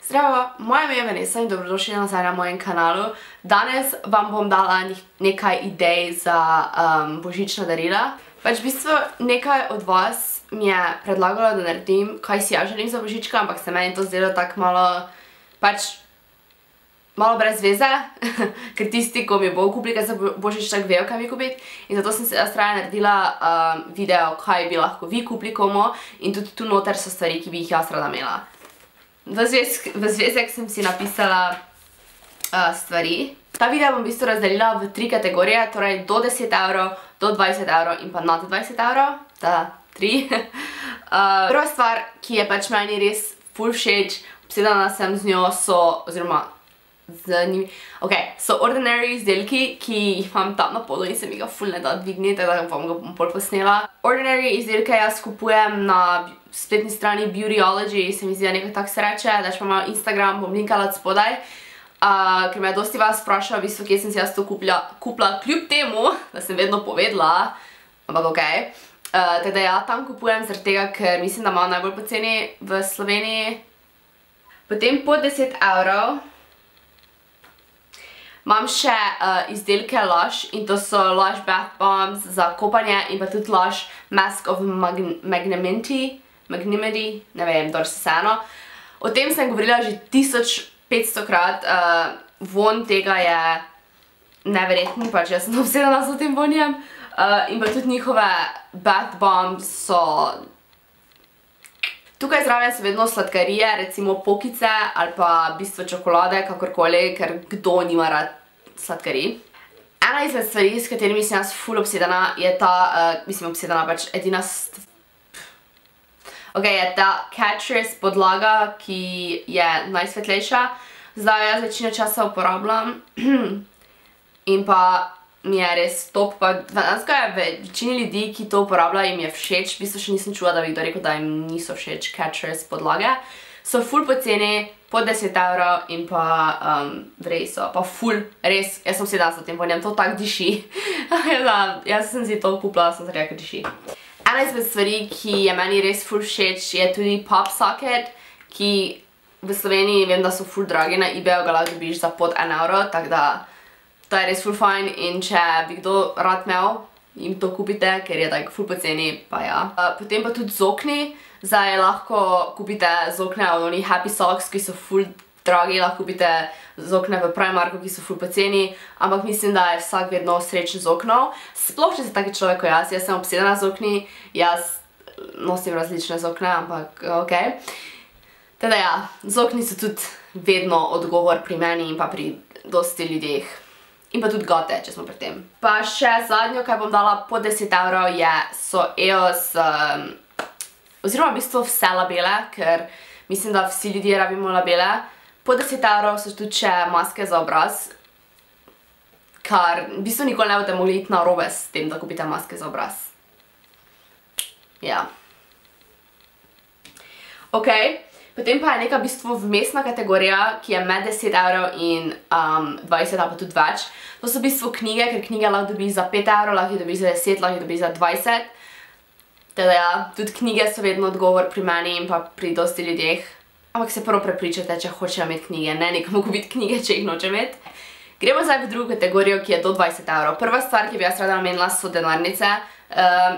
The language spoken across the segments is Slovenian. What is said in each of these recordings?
Zdravo, moje ime je Vanessa in dobrodošli nazaj na mojem kanalu. Danes vam bom dala nekaj idej za božična darila. Pač v bistvu nekaj od vas mi je predlagalo, da naredim, kaj si ja želim za božička, ampak se meni to zdelo tako malo, pač malo brez veze, ker tisti, ko mi bo kupili za božič, tak vejo, kaj mi kupiti. In zato sem se raje naredila video, kaj bi lahko vi kupili komu, in tudi tu noter so stvari, ki bi jih jaz rada imela. V zvezek sem si napisala stvari. Ta video bom v bistvu razdelila v 3 kategorije, torej do 10 €, do 20 € in pa nad 20 €. Ta 3. Prva stvar, ki je pač meni res ful všeč, obsedena sem z njo, so Ordinary izdelki, ki jih imam tam na podu in se mi ga ful ne da dvigniti, da vam ga bom pol posnela. Ordinary izdelke jaz kupujem na spletni strani Beautyology, se mi zdi, da nekaj tak se reče, daš pa malo Instagram, bom linkala spodaj, ker me je dosti vas vprašala, v bistvu, kje sem si jaz to kupila, kljub temu, da sem vedno povedala, ampak okej. Teda ja, tam kupujem zaradi tega, ker mislim, da imajo najbolj poceni v Sloveniji. Potem po 10 €. Imam še izdelke Lush in to so Lush Bath Bombs za kopanje in pa tudi Lush Mask of Magnanimity, ne vem, dobro se vseeno. O tem sem govorila že 1500-krat, von tega je neverjetni, pač jaz sem obsedena s tem vonjem. In pa tudi njihove Bath Bombs so... Tukaj zraven so vedno sladkarije, recimo pokice ali pa v bistvu čokolade, kakorkoli, ker kdo nima rad sladkarij. Ena izmed stvari, s katerimi sem jaz ful obsedena, je ta, mislim obsedena, pač edina je ta Catrice podlaga, ki je najsvetlejša. Zdaj jaz večino časa uporabljam in pa mi je res top, pa dejansko je večini ljudi, ki to uporabljajo, jim je všeč. V bistvu še nisem čula, da bi kdo rekel, da jim niso všeč Catrice podlage. So ful poceni, po 10 € in pa vrej so, pa ful, res, jaz sem obsedena s tem vonjem, to tako diši. Jaz sem si to kupila, sem zaradi, ker diši. Ena izmed stvari, ki je meni res ful všeč, je tudi Pop Socket, ki v Sloveniji vem, da so ful dragi, na eBayu ga lahko dobiš za pod 1 €, tako da to je res ful fajn in če bi kdo rad imel, jim to kupite, ker je tako ful poceni, pa ja. Potem pa tudi zokni. Zdaj lahko kupite zokne od onih Happy Socks, ki so ful dragi, lahko kupite zokne v Primarku, ki so ful poceni, ampak mislim, da je vsak vedno srečen z oknov. Sploh, če ste taki človek kot jaz, jaz sem obsedena z okni, jaz nosim različne zokne, ampak okej. Teda ja, zokni so tudi vedno odgovor pri meni in pa pri dosti ljudeh. In pa tudi gote, če smo pri tem. Pa še zadnjo, kaj bom dala po 10 €, so EOS, oziroma v bistvu vse labele, ker mislim, da vsi ljudje rabimo labele. Po 10 € so tudi še maske za obraz, kar v bistvu nikoli ne boste mogli iti narobe s tem, da kupite maske za obraz. Ja. Okej. Potem pa je neka v bistvu vmesna kategorija, ki je med 10 € in 20 ali pa tudi več. To so v bistvu knjige, ker knjige lahko dobiš za 5 €, lahko jih dobiš za 10, lahko jih dobiš za 20. Teda ja, tudi knjige so vedno odgovor pri meni in pa pri dosti ljudeh. Ampak se prvo prepričate, če hočejo imeti knjige, ne nekomu kupiti knjige, če jih noče imeti. Gremo zdaj v drugo kategorijo, ki je do 20 €. Prva stvar, ki bi jaz rada namenila, so denarnice.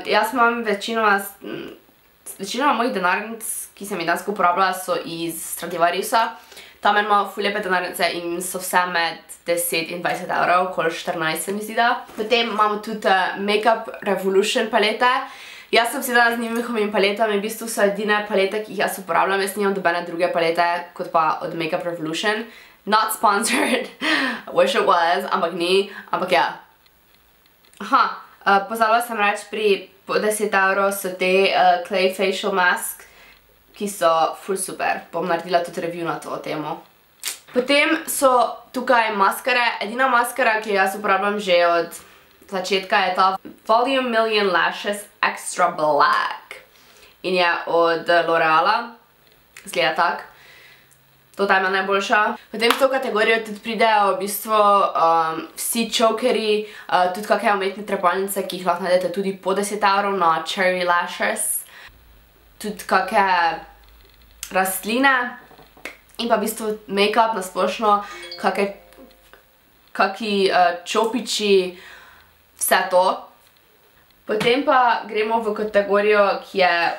Jaz imam večinoma mojih denarnic, ki sem jih dejansko uporabljala, so iz Stradivariusa. Tam ima ful lepe denarnice in so vse med 10 in 20 €, okoli 14 se mi zdi da. Potem imamo tudi Makeup Revolution palete. Jaz sem obsedena z njihovimi paletami, v bistvu so edine palete, ki jih jaz uporabljam, jaz nimam dobene druge palete, kot pa od Makeup Revolution. Not sponsored, wish it was, ampak ni, ampak ja. Aha, pozabila sem reči, pri po 10 € so te Clay Facial Mask, ki so ful super. Bom naredila tudi review na to temo. Potem so tukaj maskare. Edina maskara, ki jo jaz uporabljam že od začetka, je ta Volume Million Lashes Extra Black. In je od L'Oreala. Zgleda tak. To ta ima najboljša. Potem v to kategorijo tudi pridejo v bistvu vsi chokeri, tudi kakšne umetne trepalnice, ki jih lahko najdete tudi po 10 € na Cherry Lashes. Tudi kakšne rastline, in pa v bistvu make-up na splošno, kaki čopiči, vse to. Potem pa gremo v kategorijo, ki je,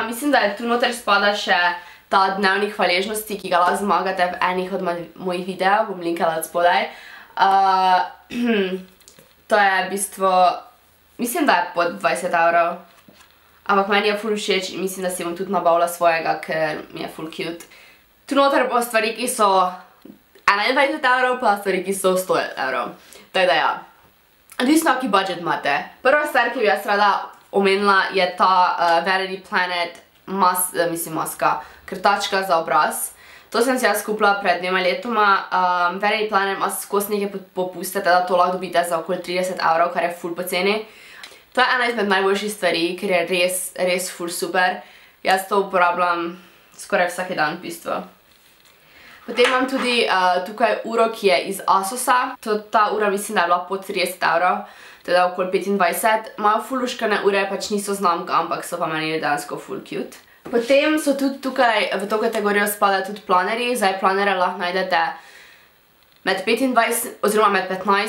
mislim, da je tu noter spada še ta dnevnik hvaležnosti, ki ga lahko zmagate v enih od mojih videov, bom linkala od spodaj. To je v bistvu, mislim, da je pod 20 €, ampak meni je ful všeč in mislim, da si bom tudi nabavila svojega, ker mi je ful cute. Tu noter bo stvari, ki so 21 €, pa stvari, ki so 100 €. Tako da ja. Odvisno, kaki budget imate. Prva stvar, ki bi jaz rada omenila, je ta Vanity Planet maska, krtačka za obraz. To sem si jaz kupila pred 2 letoma. Vanity Planet ima skozi neke popuste, da to lahko dobite za okoli 30 €, kar je ful poceni. To je ena izmed najboljših stvari, ker je res ful super. Jaz to uporabljam skoraj vsak dan v bistvu. Potem imam tudi tukaj uro, ki je iz Asusa. Ta ura mislim, da je bila pod 30 €, teda okoli 25. Imajo ful luškane ure, pač niso znamka, ampak so pa meni dejansko ful cute. Potem so tudi tukaj, v to kategorijo spadajo tudi planerji. Zdaj planere lahko najdete med 15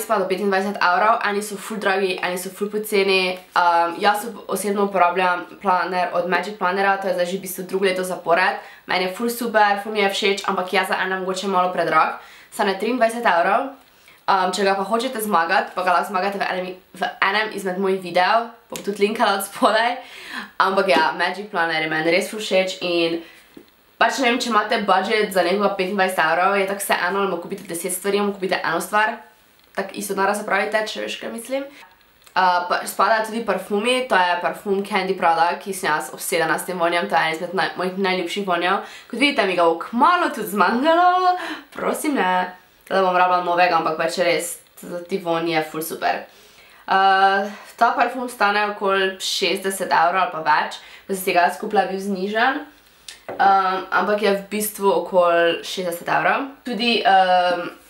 pa do 25 €. Eni so ful dragi, eni so ful poceni. Jaz osebno uporabljam planer od Magic Planera, to je zdaj že v bistvu drugo leto zapored. Meni je ful super, ful mi je všeč, ampak jaz za ena mogoče malo predrag. Stane 23 €. Če ga pa hočete zmagati, pa ga lahko zmagate v enem izmed mojih videov, bom tudi linkala od spodaj. Ampak ja, Magic Planner je meni res ful všeč in pač ne vem, če imate budget za nekoga 25 €, je tako vse eno, ali mu kupite 10 stvari, ali mu kupite eno stvar. Tako isto denarja zapravite, če veš, kaj mislim. Spadajo tudi parfumi, to je parfum Candy Prada, ki sem jaz obsedena s tem vonjem, to je en izmed mojih najljubših vonjev. Kot vidite, mi ga bo kmalu tudi zmanjkalo, prosim ne, da bom rabila novega, ampak pač res, ti vonj je ful super. Ta parfum stane okoli 60 € ali pa več, ko sem si ga skupila, je bil znižan. Ampak je v bistvu okoli 60 €. Tudi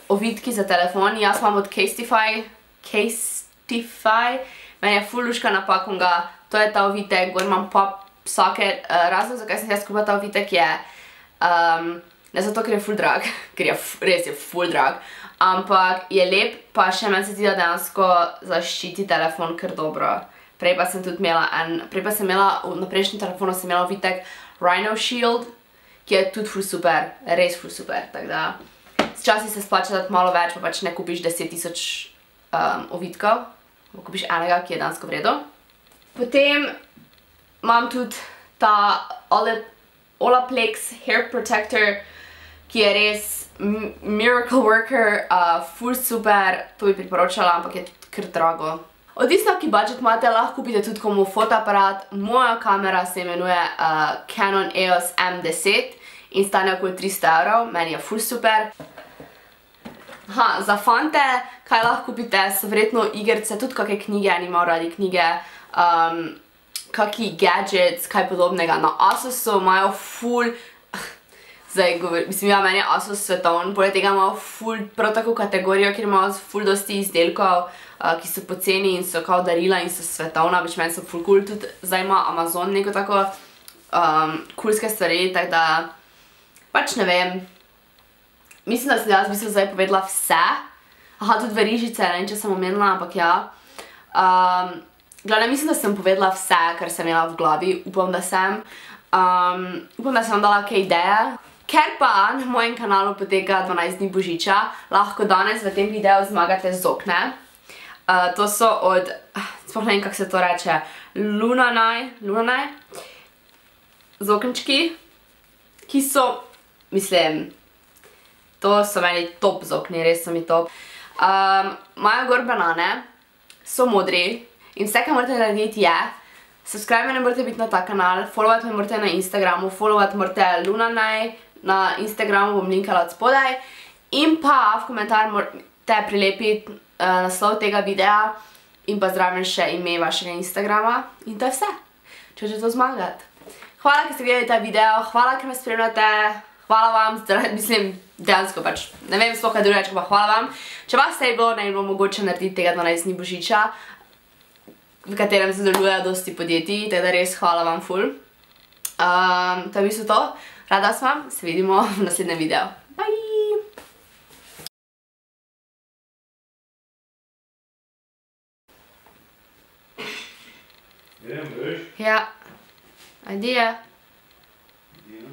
ovitki za telefon, jaz imam od Casetify, meni je ful luška pakunga, to je ta ovitek, gor imam pop socket, razlog zakaj sem jaz kupila ta ovitek je, ne zato, ker je ful drag, ker res je ful drag, ampak je lep, pa še meni se zdi, da dejansko zaščiti telefon kar dobro. Prej pa sem tudi imela na prejšnjem telefonu sem imela ovitek Rhino Shield, ki je tudi ful super, res ful super, tako da včasih se splača dati malo več, pa pač ne kupiš 10 000 ovitkov, pa kupiš enega, ki je dejansko v redu. Potem imam tudi ta Olaplex Hair Protector, ki je res miracle worker, ful super, to bi priporočala, ampak je tudi kar drago. Odvisno, ki budget imate, lahko kupite tudi komu fotoaparat. Moja kamera se imenuje Canon EOS M10 in stane okoli 300 €, meni je ful super. Za fante, kaj lahko kupite, so verjetno igrice, tudi kakšne knjige, eni imajo radi knjige, kaki gadgets, kaj podobnega. Na Asusu imajo ful, mislim, ja, meni je Asus svetovn, poleg tega imajo ful, prav tako kategorijo, kjer imajo ful dosti izdelkov, ki so poceni in so kao darila in so svetovna, več meni so ful cool, tudi zdaj ima Amazon neko tako coolske stvari, tako da pač ne vem. Mislim, da sem jaz v bistvu zdaj povedala vse. Tudi verižice, ne vem, če sem omenila, ampak ja. Glavno, mislim, da sem povedala vse, kar sem imela v glavi, upam, da sem. Upam, da sem vam dala kaj ideje. Ker pa na mojem kanalu poteka 12 dni božiča, lahko danes v tem videu zmagate zokne. To so od, sploh ne vem, kako se to reče, Lunanaj, zoknčki, ki so, mislim, to so meni top zokni, res so mi top. Imajo gor banane, so modri in vse, kar morate narediti je, subscribe morate biti na ta kanal, followati me morate na Instagramu, followati morate Lunanaj, na Instagramu bom linkala od spodaj in pa v komentar morate prilepiti naslov tega videa in pa zraven še ime vašega Instagrama in to je vse, če hočete to zmagati. Hvala, ker ste gledali ta video, hvala, ker me spremljate, hvala vam, mislim, dejansko pač, ne vem sploh kaj drugo reči, pa hvala vam. Če vas ne bi bilo mogoče narediti tega 12 dni božiča, v katerem se sodeluje dosti podjetij, tako da res hvala vam ful. To je v bistvu to. Rada vas imam, se vidimo v naslednjem videu. Bye! Grem, veš? Ja. Adija. Adija.